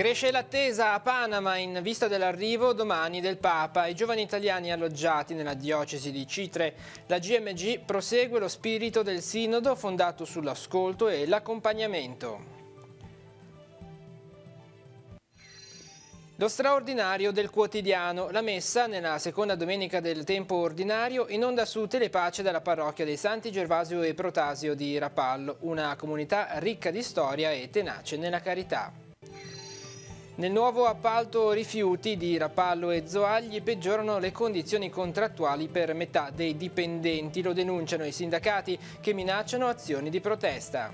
Cresce l'attesa a Panama in vista dell'arrivo domani del Papa. I giovani italiani alloggiati nella diocesi di Chitre. La GMG prosegue lo spirito del sinodo fondato sull'ascolto e l'accompagnamento. Lo straordinario del quotidiano, la messa nella seconda domenica del tempo ordinario in onda su Telepace dalla parrocchia dei Santi Gervasio e Protasio di Rapallo, una comunità ricca di storia e tenace nella carità. Nel nuovo appalto rifiuti di Rapallo e Zoagli peggiorano le condizioni contrattuali per metà dei dipendenti, lo denunciano i sindacati che minacciano azioni di protesta.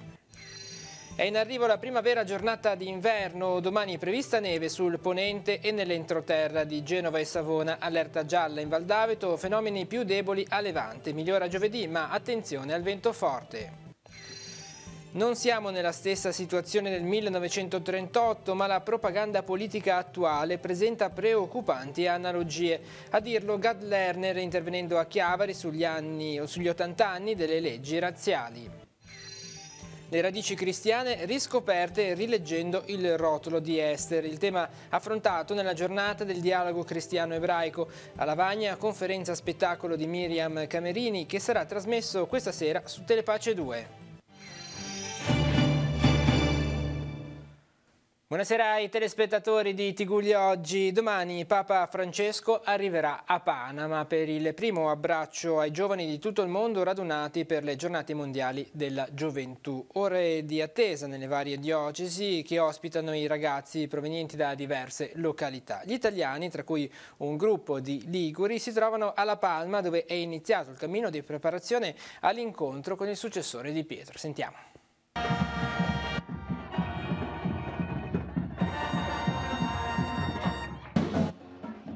È in arrivo la primavera giornata d'inverno, domani è prevista neve sul ponente e nell'entroterra di Genova e Savona, allerta gialla in Val d'Aveto, fenomeni più deboli a levante, migliora giovedì ma attenzione al vento forte. Non siamo nella stessa situazione del 1938, ma la propaganda politica attuale presenta preoccupanti analogie. A dirlo Gad Lerner intervenendo a Chiavari sugli 80 anni delle leggi razziali. Le radici cristiane riscoperte rileggendo il rotolo di Ester, il tema affrontato nella giornata del dialogo cristiano-ebraico. A Lavagna, conferenza spettacolo di Miriam Camerini che sarà trasmesso questa sera su Telepace 2. Buonasera ai telespettatori di Tigullio Oggi. Domani Papa Francesco arriverà a Panama per il primo abbraccio ai giovani di tutto il mondo radunati per le giornate mondiali della gioventù. Ore di attesa nelle varie diocesi che ospitano i ragazzi provenienti da diverse località. Gli italiani, tra cui un gruppo di liguri, si trovano a La Palma dove è iniziato il cammino di preparazione all'incontro con il successore di Pietro. Sentiamo.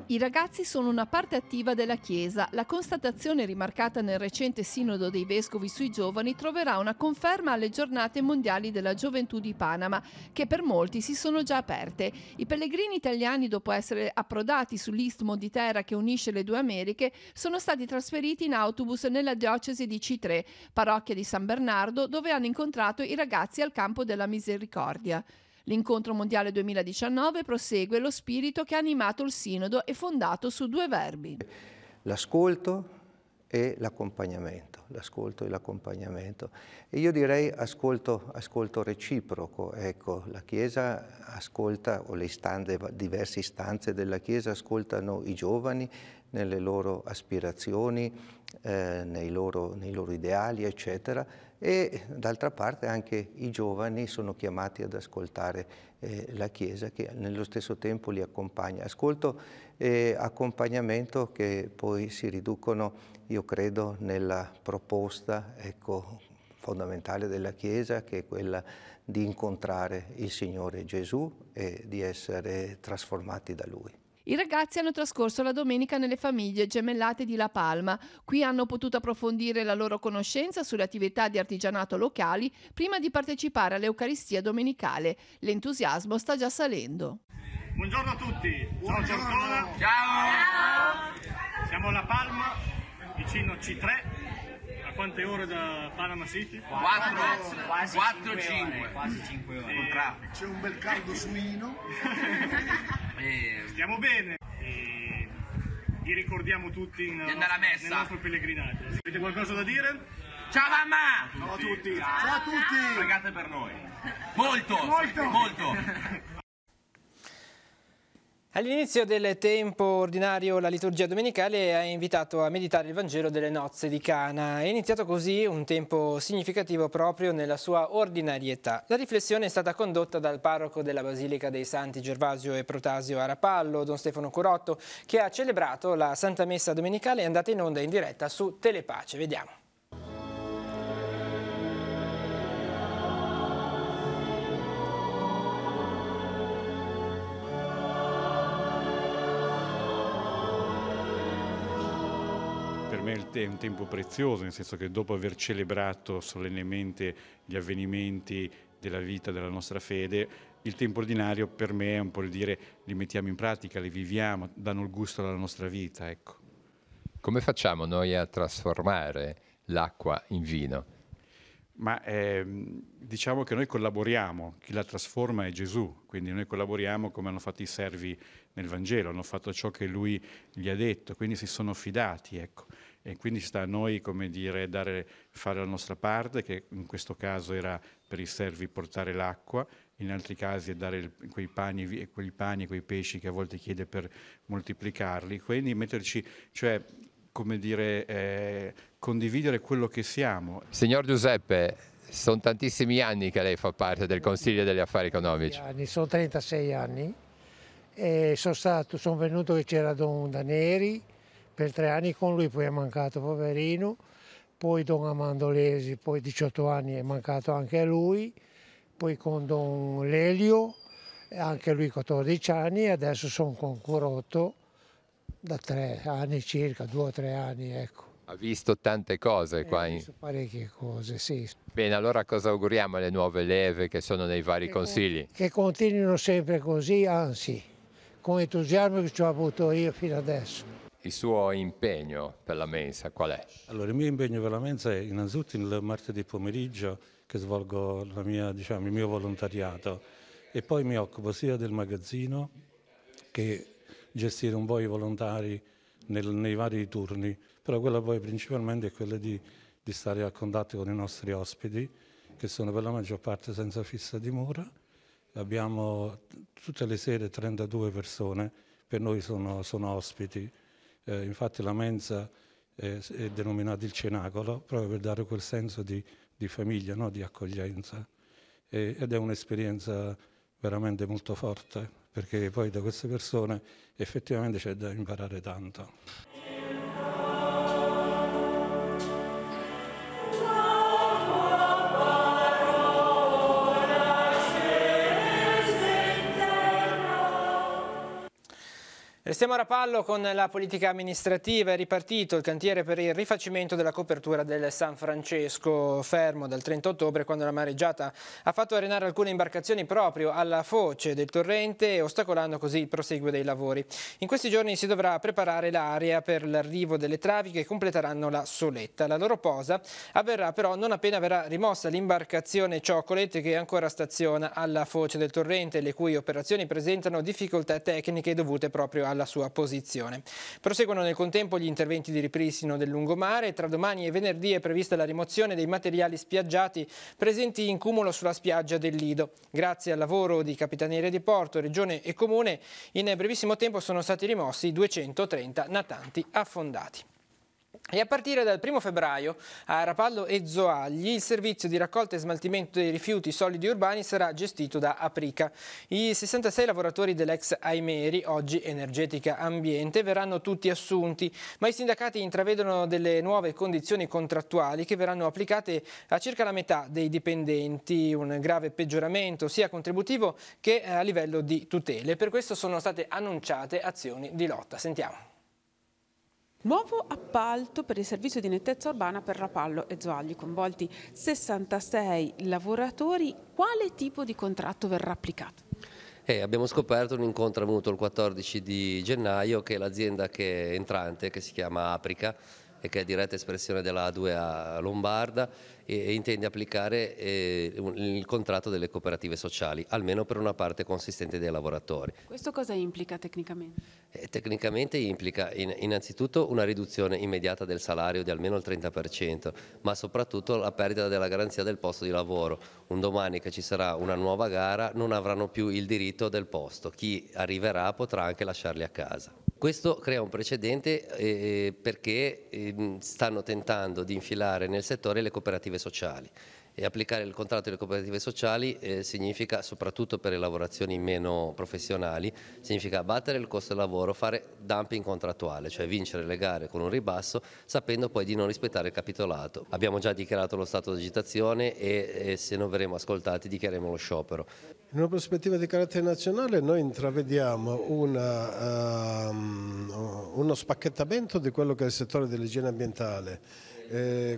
I ragazzi sono una parte attiva della Chiesa. La constatazione rimarcata nel recente Sinodo dei Vescovi sui giovani troverà una conferma alle giornate mondiali della gioventù di Panama, che per molti si sono già aperte. I pellegrini italiani, dopo essere approdati sull'istmo di terra che unisce le due Americhe, sono stati trasferiti in autobus nella diocesi di Chitre, parrocchia di San Bernardo, dove hanno incontrato i ragazzi al campo della Misericordia. L'incontro mondiale 2019 prosegue lo spirito che ha animato il Sinodo e fondato su due verbi. L'ascolto e l'accompagnamento, l'ascolto e l'accompagnamento. E io direi ascolto reciproco, ecco, la Chiesa ascolta, o le diverse istanze della Chiesa ascoltano i giovani nelle loro aspirazioni, nei loro ideali, eccetera, e d'altra parte anche i giovani sono chiamati ad ascoltare la Chiesa che nello stesso tempo li accompagna. Ascolto e accompagnamento che poi si riducono, io credo, nella proposta, ecco, fondamentale della Chiesa, che è quella di incontrare il Signore Gesù e di essere trasformati da Lui. I ragazzi hanno trascorso la domenica nelle famiglie gemellate di La Palma. Qui hanno potuto approfondire la loro conoscenza sulle attività di artigianato locali prima di partecipare all'Eucaristia domenicale. L'entusiasmo sta già salendo. Buongiorno a tutti, ciao Giorgona. Ciao! Siamo a La Palma, vicino C3. A quante ore da Panama City? 4-5. Quasi 5 ore. C'è un bel caldo suino. Stiamo bene. Vi ricordiamo tutti nel nostro pellegrinaggio. Avete qualcosa da dire? Ciao mamma! Ciao a tutti. Ciao a tutti. Pregate per noi. Molto. All'inizio del tempo ordinario la liturgia domenicale ha invitato a meditare il Vangelo delle nozze di Cana. È iniziato così un tempo significativo proprio nella sua ordinarietà. La riflessione è stata condotta dal parroco della Basilica dei Santi Gervasio e Protasio a Rapallo, Don Stefano Curotto, che ha celebrato la Santa Messa domenicale e è andata in onda in diretta su Telepace. Vediamo. Per me è un tempo prezioso, nel senso che dopo aver celebrato solennemente gli avvenimenti della vita, della nostra fede, il tempo ordinario per me è un po' il dire li mettiamo in pratica, li viviamo, danno il gusto alla nostra vita, ecco. Come facciamo noi a trasformare l'acqua in vino? ma diciamo che noi collaboriamo, chi la trasforma è Gesù, quindi noi collaboriamo come hanno fatto i servi nel Vangelo, hanno fatto ciò che lui gli ha detto, quindi si sono fidati, ecco. E quindi sta a noi, come dire, fare la nostra parte, che in questo caso era per i servi portare l'acqua, in altri casi è dare quei pani e quei pesci che a volte chiede per moltiplicarli, quindi metterci, cioè, come dire, condividere quello che siamo. Signor Giuseppe, sono tantissimi anni che lei fa parte del Consiglio degli Affari Economici. Sono 36 anni e sono venuto che c'era Don Daneri per 3 anni con lui, poi è mancato poverino, poi Don Amandolesi, poi 18 anni è mancato anche lui, poi con Don Lelio, anche lui 14 anni, e adesso sono con Curotto da 3 anni circa, 2 o 3 anni, ecco. Ha visto tante cose qua. Ha visto parecchie cose, sì. Bene, allora cosa auguriamo alle nuove leve che sono nei vari consigli? Che continuino sempre così, anzi, con entusiasmo che ci ho avuto io fino adesso. Il suo impegno per la mensa qual è? Allora, il mio impegno per la mensa è innanzitutto il martedì pomeriggio che svolgo il mio volontariato, e poi mi occupo sia del magazzino che gestire un po' i volontari nei vari turni, però quella poi principalmente è quella di stare a contatto con i nostri ospiti, che sono per la maggior parte senza fissa dimora. Abbiamo tutte le sere 32 persone, per noi sono ospiti. Infatti la mensa è denominata il cenacolo, proprio per dare quel senso di famiglia, no? Di accoglienza. Ed è un'esperienza veramente molto forte, perché poi da queste persone effettivamente c'è da imparare tanto. Restiamo a Rapallo con la politica amministrativa. È ripartito il cantiere per il rifacimento della copertura del San Francesco, fermo dal 30 ottobre quando la mareggiata ha fatto arenare alcune imbarcazioni proprio alla foce del torrente, ostacolando così il proseguo dei lavori. In questi giorni si dovrà preparare l'area per l'arrivo delle travi che completeranno la soletta. La loro posa avverrà però non appena verrà rimossa l'imbarcazione Cioccolette, che ancora staziona alla foce del torrente, le cui operazioni presentano difficoltà tecniche dovute proprio alla sua posizione. Proseguono nel contempo gli interventi di ripristino del lungomare. Tra domani e venerdì è prevista la rimozione dei materiali spiaggiati presenti in cumulo sulla spiaggia del Lido. Grazie al lavoro di Capitaneria di Porto, Regione e Comune, in brevissimo tempo sono stati rimossi 230 natanti affondati. E a partire dal 1 febbraio a Rapallo e Zoagli il servizio di raccolta e smaltimento dei rifiuti solidi urbani sarà gestito da Aprica. I 66 lavoratori dell'ex Aimeri, oggi Energetica Ambiente, verranno tutti assunti, ma i sindacati intravedono delle nuove condizioni contrattuali che verranno applicate a circa la metà dei dipendenti, un grave peggioramento sia contributivo che a livello di tutele. Per questo sono state annunciate azioni di lotta. Sentiamo. Nuovo appalto per il servizio di nettezza urbana per Rapallo e Zoagli, coinvolti 66 lavoratori. Quale tipo di contratto verrà applicato? Abbiamo scoperto un incontro avvenuto il 14 di gennaio che l'azienda che è entrante, che si chiama Aprica e che è diretta espressione della A2A Lombarda, e intende applicare il contratto delle cooperative sociali, almeno per una parte consistente dei lavoratori. Questo cosa implica tecnicamente? Tecnicamente implica innanzitutto una riduzione immediata del salario di almeno il 30%, ma soprattutto la perdita della garanzia del posto di lavoro. Un domani che ci sarà una nuova gara non avranno più il diritto del posto, chi arriverà potrà anche lasciarli a casa. Questo crea un precedente perché stanno tentando di infilare nel settore le cooperative sociali, e applicare il contratto delle cooperative sociali significa, soprattutto per le lavorazioni meno professionali, significa abbattere il costo del lavoro, fare dumping contrattuale, cioè vincere le gare con un ribasso sapendo poi di non rispettare il capitolato. Abbiamo già dichiarato lo stato di agitazione e se non verremo ascoltati dichiareremo lo sciopero. In una prospettiva di carattere nazionale noi intravediamo uno spacchettamento di quello che è il settore dell'igiene ambientale,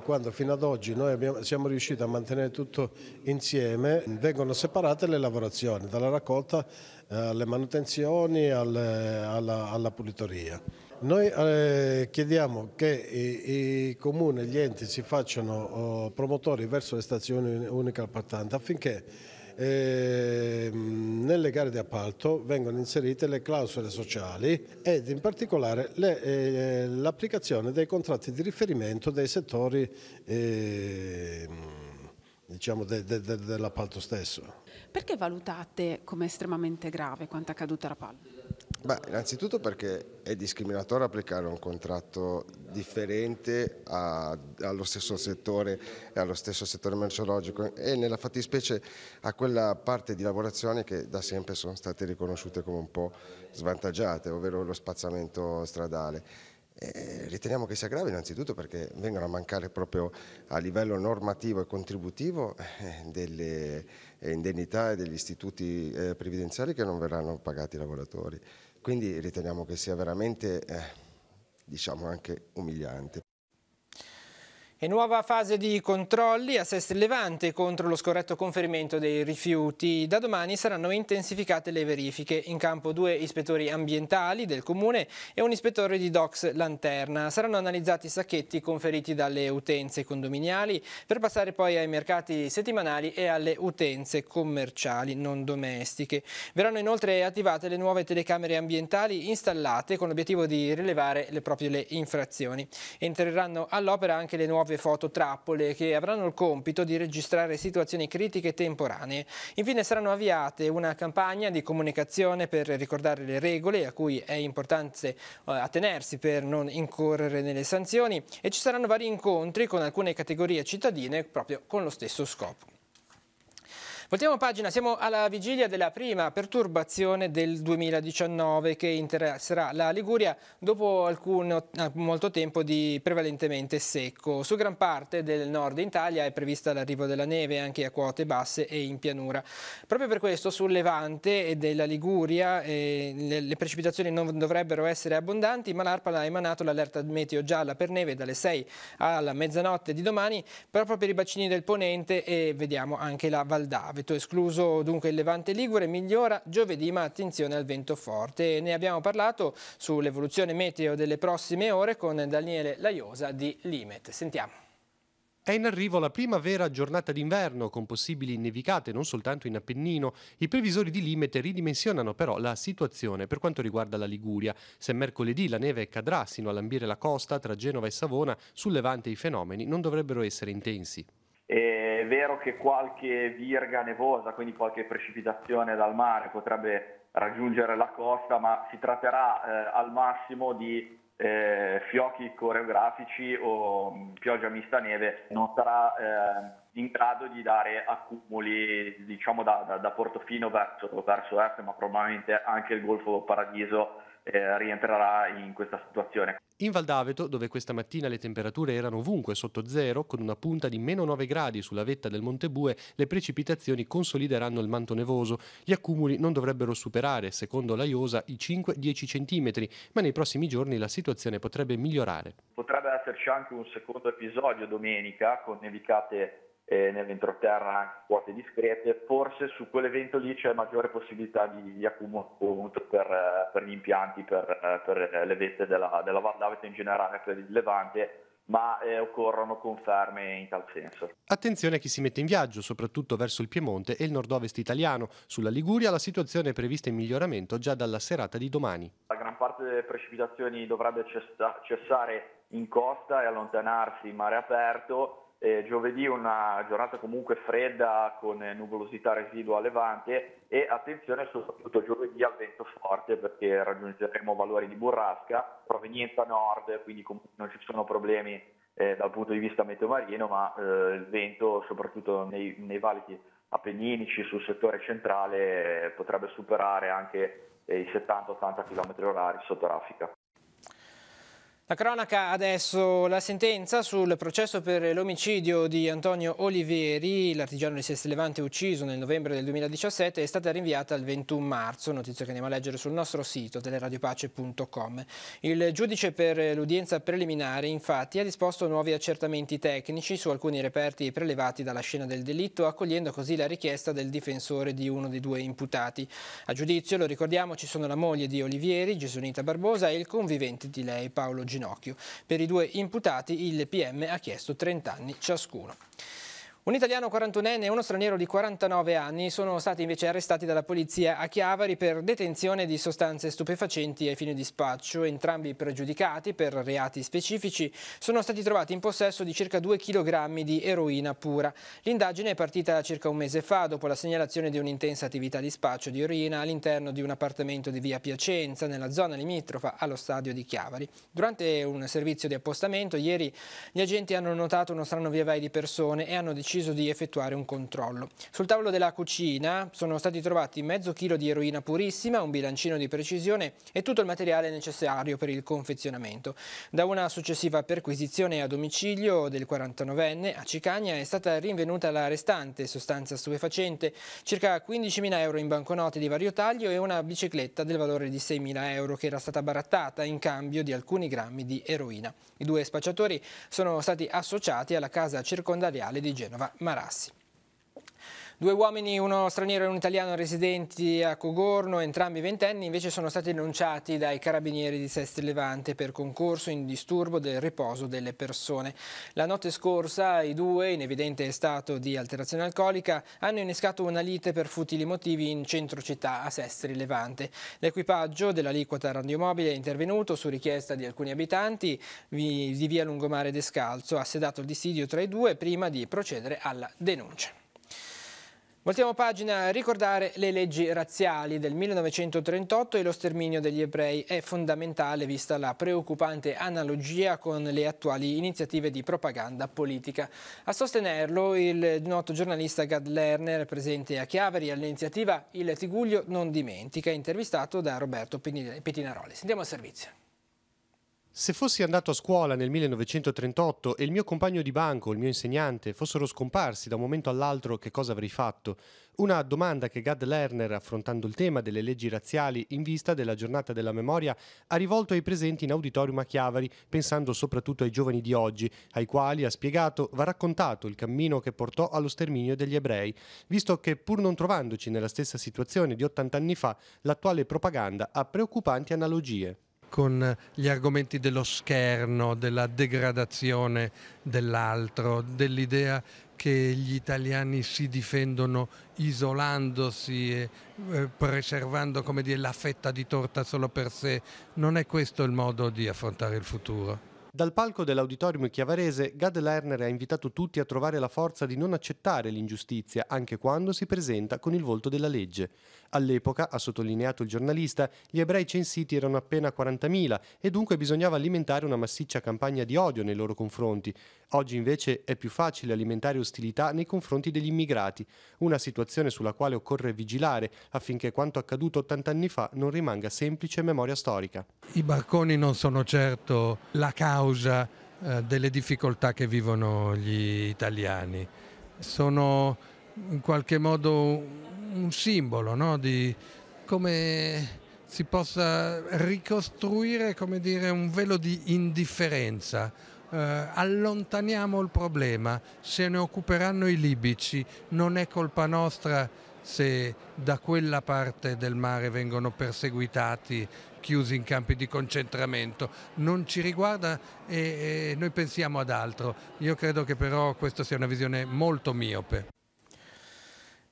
quando fino ad oggi noi siamo riusciti a mantenere tutto insieme. Vengono separate le lavorazioni, dalla raccolta alle manutenzioni alla pulitoria. Noi chiediamo che i comuni e gli enti si facciano promotori verso le stazioni uniche appaltanti affinché nelle gare di appalto vengono inserite le clausole sociali ed in particolare l'applicazione dei contratti di riferimento dei settori diciamo dell'appalto stesso. Perché valutate come estremamente grave quanto accaduto a Rapallo? Beh, innanzitutto perché è discriminatorio applicare un contratto differente allo stesso settore e allo stesso settore merceologico e nella fattispecie a quella parte di lavorazioni che da sempre sono state riconosciute come un po' svantaggiate, ovvero lo spazzamento stradale. Riteniamo che sia grave innanzitutto perché vengono a mancare proprio a livello normativo e contributivo delle indennità e degli istituti previdenziali che non verranno pagati ai lavoratori. Quindi riteniamo che sia veramente, diciamo, anche umiliante. E nuova fase di controlli a Sestri Levante contro lo scorretto conferimento dei rifiuti. Da domani saranno intensificate le verifiche. In campo 2 ispettori ambientali del comune e un ispettore di Docs Lanterna. Saranno analizzati i sacchetti conferiti dalle utenze condominiali per passare poi ai mercati settimanali e alle utenze commerciali non domestiche. Verranno inoltre attivate le nuove telecamere ambientali installate con l'obiettivo di rilevare proprio le infrazioni. Entreranno all'opera anche le nuove fototrappole che avranno il compito di registrare situazioni critiche temporanee. Infine saranno avviate una campagna di comunicazione per ricordare le regole a cui è importante attenersi per non incorrere nelle sanzioni e ci saranno vari incontri con alcune categorie cittadine proprio con lo stesso scopo. Voltiamo pagina, siamo alla vigilia della prima perturbazione del 2019 che interesserà la Liguria dopo molto tempo di prevalentemente secco. Su gran parte del nord Italia è prevista l'arrivo della neve anche a quote basse e in pianura. Proprio per questo sul Levante e della Liguria le precipitazioni non dovrebbero essere abbondanti, ma l'ARPA ha emanato l'allerta meteo gialla per neve dalle 6 alla mezzanotte di domani proprio per i bacini del Ponente e vediamo anche la Val d'Ave. Escluso dunque il Levante Ligure, migliora giovedì ma attenzione al vento forte. Ne abbiamo parlato sull'evoluzione meteo delle prossime ore con Daniele Laiosa di Limet. Sentiamo. È in arrivo la prima vera giornata d'inverno con possibili nevicate non soltanto in Appennino. I previsori di Limet ridimensionano però la situazione per quanto riguarda la Liguria. Se mercoledì la neve cadrà sino a lambire la costa tra Genova e Savona, sul Levante i fenomeni non dovrebbero essere intensi. È vero che qualche virga nevosa, quindi qualche precipitazione dal mare potrebbe raggiungere la costa, ma si tratterà al massimo di fiocchi coreografici o pioggia mista neve. Non sarà in grado di dare accumuli, diciamo, da Portofino verso est, ma probabilmente anche il Golfo Paradiso rientrerà in questa situazione. In Val d'Aveto, dove questa mattina le temperature erano ovunque sotto zero, con una punta di meno 9 gradi sulla vetta del Monte Bue, le precipitazioni consolideranno il manto nevoso. Gli accumuli non dovrebbero superare, secondo Laiosa, i 5-10 centimetri, ma nei prossimi giorni la situazione potrebbe migliorare. Potrebbe esserci anche un secondo episodio domenica con nevicate nell'entroterra anche quote discrete. Forse su quell'evento lì c'è maggiore possibilità di accumulo per gli impianti, per le vette della Val d'Aveto in generale, per il Levante, ma occorrono conferme in tal senso. Attenzione a chi si mette in viaggio, soprattutto verso il Piemonte e il nord-ovest italiano. Sulla Liguria la situazione è prevista in miglioramento già dalla serata di domani. La gran parte delle precipitazioni dovrebbe cessare in costa e allontanarsi in mare aperto. Giovedì una giornata comunque fredda con nuvolosità residua a levante e attenzione soprattutto giovedì al vento forte perché raggiungeremo valori di burrasca, provenienza nord, quindi comunque non ci sono problemi dal punto di vista meteo marino, ma il vento soprattutto nei valichi appenninici sul settore centrale potrebbe superare anche i 70-80 km/h sotto raffica. La cronaca adesso, la sentenza sul processo per l'omicidio di Antonio Olivieri, l'artigiano di Seste Levante ucciso nel novembre del 2017, è stata rinviata al 21 marzo, notizia che andiamo a leggere sul nostro sito teleradiopace.com. Il giudice per l'udienza preliminare infatti ha disposto nuovi accertamenti tecnici su alcuni reperti prelevati dalla scena del delitto, accogliendo così la richiesta del difensore di uno dei due imputati. A giudizio, lo ricordiamo, ci sono la moglie di Olivieri, Gesonita Barbosa, e il convivente di lei, Paolo Ginocchio. Per i due imputati il PM ha chiesto 30 anni ciascuno. Un italiano 41enne e uno straniero di 49 anni sono stati invece arrestati dalla polizia a Chiavari per detenzione di sostanze stupefacenti ai fini di spaccio. Entrambi pregiudicati per reati specifici sono stati trovati in possesso di circa 2 kg di eroina pura. L'indagine è partita circa un mese fa dopo la segnalazione di un'intensa attività di spaccio di eroina all'interno di un appartamento di via Piacenza, nella zona limitrofa allo stadio di Chiavari. Durante un servizio di appostamento ieri gli agenti hanno notato uno strano via vai di persone e hanno deciso di effettuare un controllo. Sul tavolo della cucina sono stati trovati mezzo chilo di eroina purissima, un bilancino di precisione e tutto il materiale necessario per il confezionamento. Da una successiva perquisizione a domicilio del 49enne a Cicagna è stata rinvenuta la restante sostanza stupefacente, circa 15.000 euro in banconote di vario taglio e una bicicletta del valore di 6.000 euro che era stata barattata in cambio di alcuni grammi di eroina. I due spacciatori sono stati associati alla casa circondariale di Genova Marassi. 2 uomini, uno straniero e un italiano residenti a Cogorno, entrambi ventenni, invece sono stati denunciati dai carabinieri di Seste Levante per concorso in disturbo del riposo delle persone. La notte scorsa i due, in evidente stato di alterazione alcolica, hanno innescato una lite per futili motivi in centro città a Sestri Levante. L'equipaggio dell'aliquota radiomobile è intervenuto su richiesta di alcuni abitanti di via Lungomare Descalzo, ha sedato il dissidio tra i due prima di procedere alla denuncia. Voltiamo pagina a ricordare le leggi razziali del 1938 e lo sterminio degli ebrei è fondamentale vista la preoccupante analogia con le attuali iniziative di propaganda politica. A sostenerlo il noto giornalista Gad Lerner, presente a Chiavari all'iniziativa Il Tiguglio non dimentica, intervistato da Roberto Petinaroli. Sentiamo il servizio. Se fossi andato a scuola nel 1938 e il mio compagno di banco, il mio insegnante, fossero scomparsi da un momento all'altro, che cosa avrei fatto? Una domanda che Gad Lerner, affrontando il tema delle leggi razziali in vista della giornata della memoria, ha rivolto ai presenti in auditorium a Chiavari, pensando soprattutto ai giovani di oggi, ai quali, ha spiegato, va raccontato il cammino che portò allo sterminio degli ebrei, visto che pur non trovandoci nella stessa situazione di 80 anni fa, l'attuale propaganda ha preoccupanti analogie. Con gli argomenti dello scherno, della degradazione dell'altro, dell'idea che gli italiani si difendono isolandosi e preservando, come dire, la fetta di torta solo per sé. Non è questo il modo di affrontare il futuro. Dal palco dell'auditorium chiavarese, Gad Lerner ha invitato tutti a trovare la forza di non accettare l'ingiustizia anche quando si presenta con il volto della legge. All'epoca, ha sottolineato il giornalista, gli ebrei censiti erano appena 40.000 e dunque bisognava alimentare una massiccia campagna di odio nei loro confronti. Oggi invece è più facile alimentare ostilità nei confronti degli immigrati, una situazione sulla quale occorre vigilare affinché quanto accaduto 80 anni fa non rimanga semplice memoria storica. I barconi non sono certo la causa delle difficoltà che vivono gli italiani, sono in qualche modo un simbolo, no? Di come si possa ricostruire, come dire, un velo di indifferenza. Allontaniamo il problema, se ne occuperanno i libici, non è colpa nostra se da quella parte del mare vengono perseguitati, chiusi in campi di concentramento, non ci riguarda e noi pensiamo ad altro. Io credo che però questa sia una visione molto miope.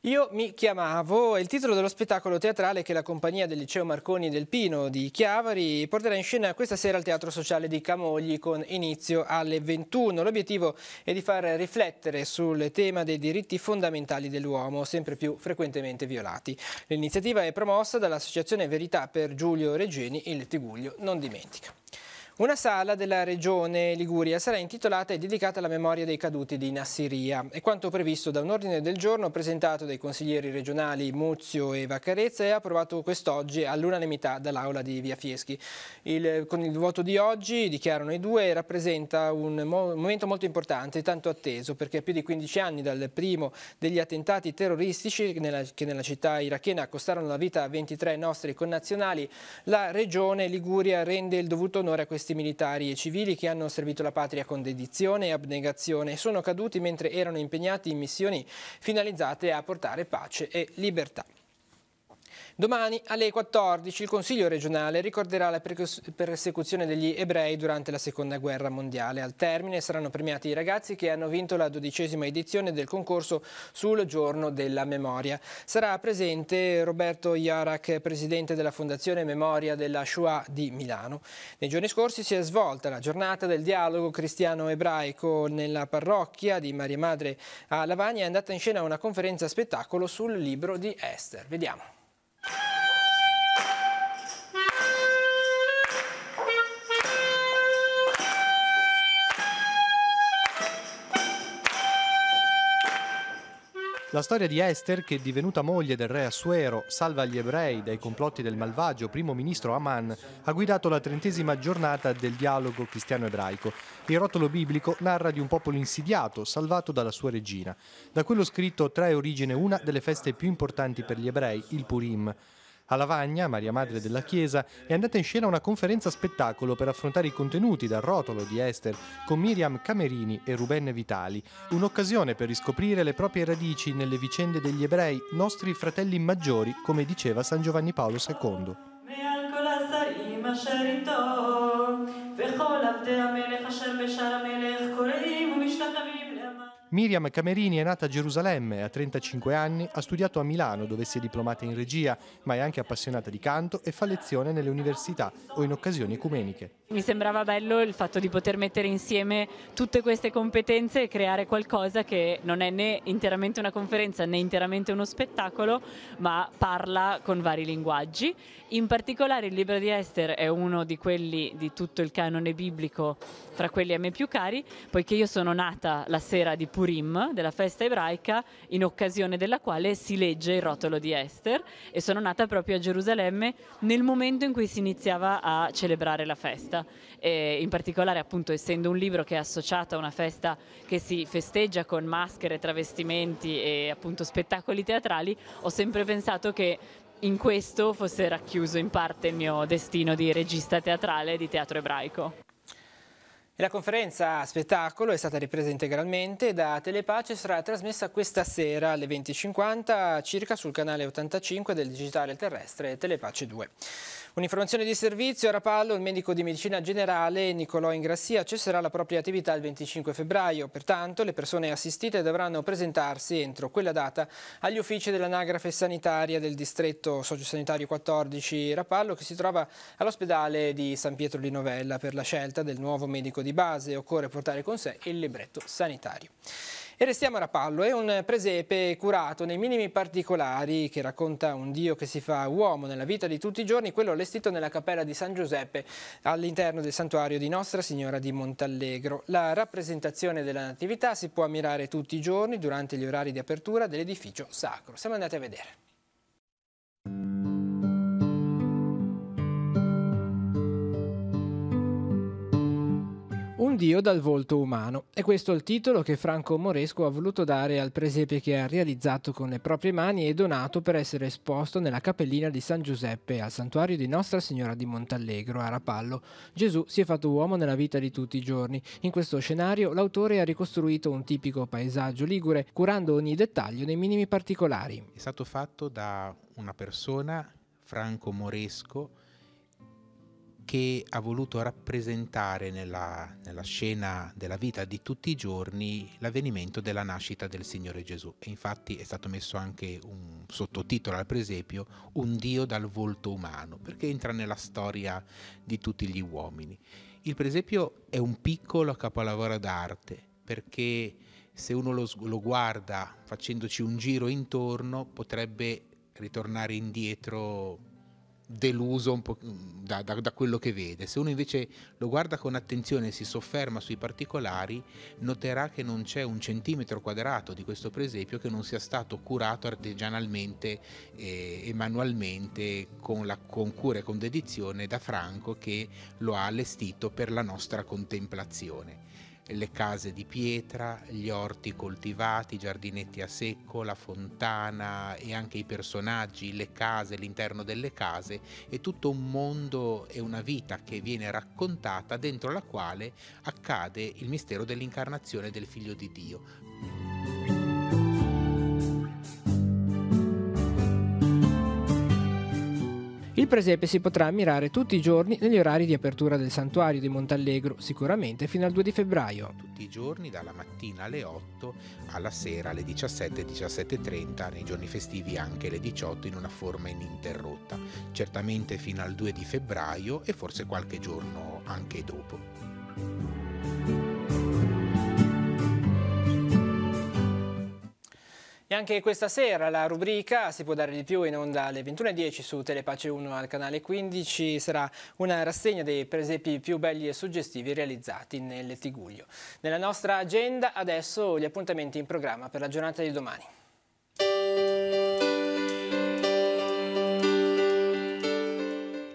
Io mi chiamavo è il titolo dello spettacolo teatrale che la compagnia del Liceo Marconi del Pino di Chiavari porterà in scena questa sera al Teatro Sociale di Camogli con inizio alle 21. L'obiettivo è di far riflettere sul tema dei diritti fondamentali dell'uomo, sempre più frequentemente violati. L'iniziativa è promossa dall'Associazione Verità per Giulio Regeni, Il Tiguglio non dimentica. Una sala della Regione Liguria sarà intitolata e dedicata alla memoria dei caduti di Nassiriya. È quanto previsto da un ordine del giorno presentato dai consiglieri regionali Muzio e Vaccarezza e approvato quest'oggi all'unanimità dall'Aula di Via Fieschi. Con il voto di oggi, dichiarano i due, rappresenta un momento molto importante, tanto atteso, perché a più di 15 anni dal primo degli attentati terroristici che nella città irachena costarono la vita a 23 nostri connazionali, la Regione Liguria rende il dovuto onore a questi militari e civili che hanno servito la patria con dedizione e abnegazione e sono caduti mentre erano impegnati in missioni finalizzate a portare pace e libertà. Domani alle 14 il Consiglio regionale ricorderà la persecuzione degli ebrei durante la Seconda Guerra Mondiale. Al termine saranno premiati i ragazzi che hanno vinto la 12ª edizione del concorso sul Giorno della Memoria. Sarà presente Roberto Iarak, presidente della Fondazione Memoria della Shoah di Milano. Nei giorni scorsi si è svolta la giornata del dialogo cristiano-ebraico nella parrocchia di Maria Madre a Lavagna. È andata in scena una conferenza spettacolo sul libro di Esther. Vediamo. La storia di Esther, che divenuta moglie del re Assuero, salva gli ebrei dai complotti del malvagio primo ministro Aman, ha guidato la 30ª giornata del dialogo cristiano-ebraico. Il rotolo biblico narra di un popolo insidiato, salvato dalla sua regina. Da quello scritto trae origine una delle feste più importanti per gli ebrei, il Purim. A Lavagna, Maria Madre della Chiesa, è andata in scena una conferenza spettacolo per affrontare i contenuti dal rotolo di Esther con Miriam Camerini e Ruben Vitali. Un'occasione per riscoprire le proprie radici nelle vicende degli ebrei, nostri fratelli maggiori, come diceva San Giovanni Paolo II. Miriam Camerini è nata a Gerusalemme, a 35 anni, ha studiato a Milano dove si è diplomata in regia, ma è anche appassionata di canto e fa lezione nelle università o in occasioni ecumeniche. Mi sembrava bello il fatto di poter mettere insieme tutte queste competenze e creare qualcosa che non è né interamente una conferenza né interamente uno spettacolo, ma parla con vari linguaggi. In particolare il libro di Esther è uno di quelli di tutto il canone biblico, tra quelli a me più cari, poiché io sono nata la sera di Purim, della festa ebraica, in occasione della quale si legge il rotolo di Esther, e sono nata proprio a Gerusalemme nel momento in cui si iniziava a celebrare la festa. E in particolare, appunto, essendo un libro che è associato a una festa che si festeggia con maschere, travestimenti e appunto spettacoli teatrali, ho sempre pensato che in questo fosse racchiuso in parte il mio destino di regista teatrale di teatro ebraico. La conferenza spettacolo è stata ripresa integralmente da Telepace e sarà trasmessa questa sera alle 20:50 circa sul canale 85 del digitale terrestre Telepace 2. Un'informazione di servizio: a Rapallo il medico di medicina generale Nicolò Ingrassia cesserà la propria attività il 25 febbraio. Pertanto le persone assistite dovranno presentarsi entro quella data agli uffici dell'anagrafe sanitaria del distretto sociosanitario 14 Rapallo, che si trova all'ospedale di San Pietro di Novella. Per la scelta del nuovo medico di base occorre portare con sé il libretto sanitario. E restiamo a Rapallo. È un presepe curato nei minimi particolari che racconta un Dio che si fa uomo nella vita di tutti i giorni, quello allestito nella cappella di San Giuseppe all'interno del santuario di Nostra Signora di Montallegro. La rappresentazione della Natività si può ammirare tutti i giorni durante gli orari di apertura dell'edificio sacro. Siamo andati a vedere. Un Dio dal volto umano. È questo il titolo che Franco Moresco ha voluto dare al presepe che ha realizzato con le proprie mani e donato per essere esposto nella cappellina di San Giuseppe al santuario di Nostra Signora di Montallegro a Rapallo. Gesù si è fatto uomo nella vita di tutti i giorni. In questo scenario l'autore ha ricostruito un tipico paesaggio ligure, curando ogni dettaglio nei minimi particolari. È stato fatto da una persona, Franco Moresco, che ha voluto rappresentare nella scena della vita di tutti i giorni l'avvenimento della nascita del Signore Gesù. E infatti è stato messo anche un sottotitolo al presepio, Un Dio dal volto umano, perché entra nella storia di tutti gli uomini. Il presepio è un piccolo capolavoro d'arte, perché se uno lo guarda facendoci un giro intorno potrebbe ritornare indietro deluso un po' da quello che vede. Se uno invece lo guarda con attenzione e si sofferma sui particolari, noterà che non c'è un centimetro quadrato di questo presepio che non sia stato curato artigianalmente e manualmente con cura e con dedizione da Franco, che lo ha allestito per la nostra contemplazione. Le case di pietra, gli orti coltivati, i giardinetti a secco, la fontana e anche i personaggi, le case, l'interno delle case, è tutto un mondo e una vita che viene raccontata, dentro la quale accade il mistero dell'incarnazione del Figlio di Dio. Il presepe si potrà ammirare tutti i giorni negli orari di apertura del santuario di Montallegro, sicuramente fino al 2 di febbraio. Tutti i giorni, dalla mattina alle 8, alla sera alle 17 e 17:30, nei giorni festivi anche alle 18 in una forma ininterrotta, certamente fino al 2 di febbraio e forse qualche giorno anche dopo. E anche questa sera la rubrica Si può dare di più in onda alle 21:10 su Telepace 1 al canale 15. Sarà una rassegna dei presepi più belli e suggestivi realizzati nel Tigullio. Nella nostra agenda adesso gli appuntamenti in programma per la giornata di domani.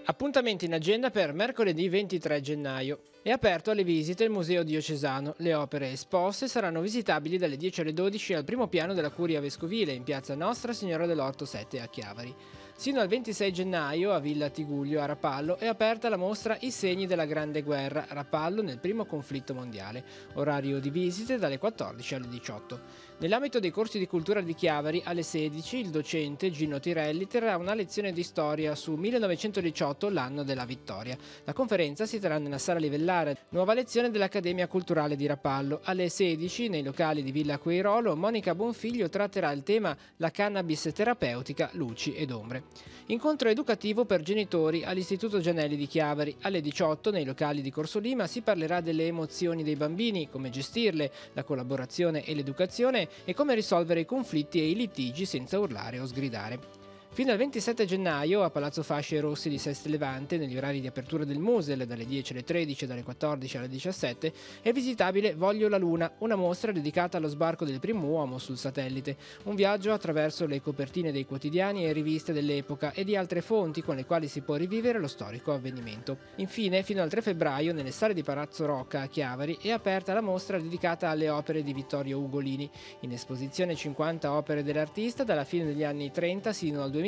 Appuntamenti in agenda per mercoledì 23 gennaio. È aperto alle visite il Museo Diocesano. Le opere esposte saranno visitabili dalle 10 alle 12 al primo piano della Curia Vescovile in piazza Nostra Signora dell'Orto 7 a Chiavari. Sino al 26 gennaio a Villa Tigullio a Rapallo è aperta la mostra I segni della Grande Guerra, Rapallo nel primo conflitto mondiale. Orario di visite dalle 14 alle 18. Nell'ambito dei corsi di cultura di Chiavari, alle 16, il docente Gino Tirelli terrà una lezione di storia su 1918, l'anno della vittoria. La conferenza si terrà nella sala Livellare, nuova lezione dell'Accademia Culturale di Rapallo. Alle 16, nei locali di Villa Queirolo, Monica Bonfiglio tratterà il tema La cannabis terapeutica, luci ed ombre. Incontro educativo per genitori all'Istituto Gianelli di Chiavari. Alle 18, nei locali di Corso Lima, si parlerà delle emozioni dei bambini, come gestirle, la collaborazione e l'educazione e come risolvere i conflitti e i litigi senza urlare o sgridare. Fino al 27 gennaio a Palazzo Fasce Rossi di Seste Levante, negli orari di apertura del Musel dalle 10 alle 13 e dalle 14 alle 17, è visitabile Voglio la Luna, una mostra dedicata allo sbarco del primo uomo sul satellite, un viaggio attraverso le copertine dei quotidiani e riviste dell'epoca e di altre fonti con le quali si può rivivere lo storico avvenimento. Infine, fino al 3 febbraio, nelle sale di Palazzo Rocca a Chiavari, è aperta la mostra dedicata alle opere di Vittorio Ugolini. In esposizione 50 opere dell'artista dalla fine degli anni 30 sino al 2000,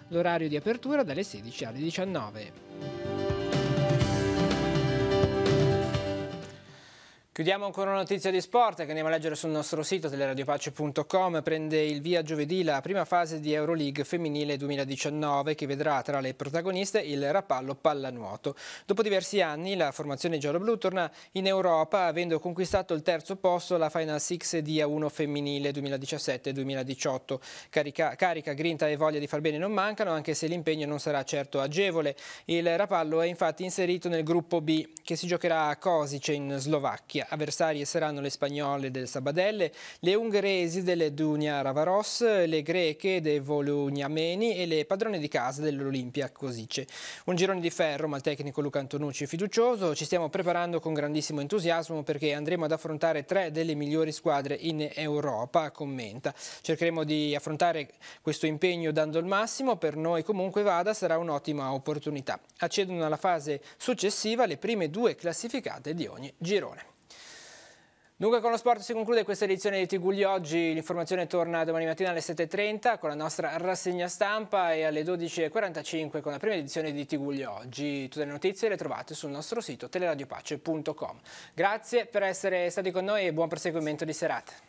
l'orario di apertura dalle 16 alle 19. Chiudiamo ancora una notizia di sport che andiamo a leggere sul nostro sito teleradiopace.com. Prende il via giovedì la prima fase di Euroleague femminile 2019 che vedrà tra le protagoniste il Rapallo Pallanuoto. Dopo diversi anni la formazione gialloblu torna in Europa avendo conquistato il terzo posto alla Final Six di A1 femminile 2017-2018. Carica, grinta e voglia di far bene non mancano, anche se l'impegno non sarà certo agevole. Il Rapallo è infatti inserito nel gruppo B che si giocherà a Košice in Slovacchia. Avversarie saranno le spagnole del Sabadell, le ungheresi delle Dunja Ravaros, le greche dei Volugnameni e le padrone di casa dell'Olimpia Košice. Un girone di ferro, ma il tecnico Luca Antonucci è fiducioso. Ci stiamo preparando con grandissimo entusiasmo perché andremo ad affrontare 3 delle migliori squadre in Europa, commenta. Cercheremo di affrontare questo impegno dando il massimo, per noi comunque vada sarà un'ottima opportunità. Accedono alla fase successiva le prime 2 classificate di ogni girone. Dunque con lo sport si conclude questa edizione di Tigullio Oggi. L'informazione torna domani mattina alle 7:30 con la nostra rassegna stampa e alle 12:45 con la prima edizione di Tigullio Oggi. Tutte le notizie le trovate sul nostro sito teleradiopace.com. Grazie per essere stati con noi e buon proseguimento di serata.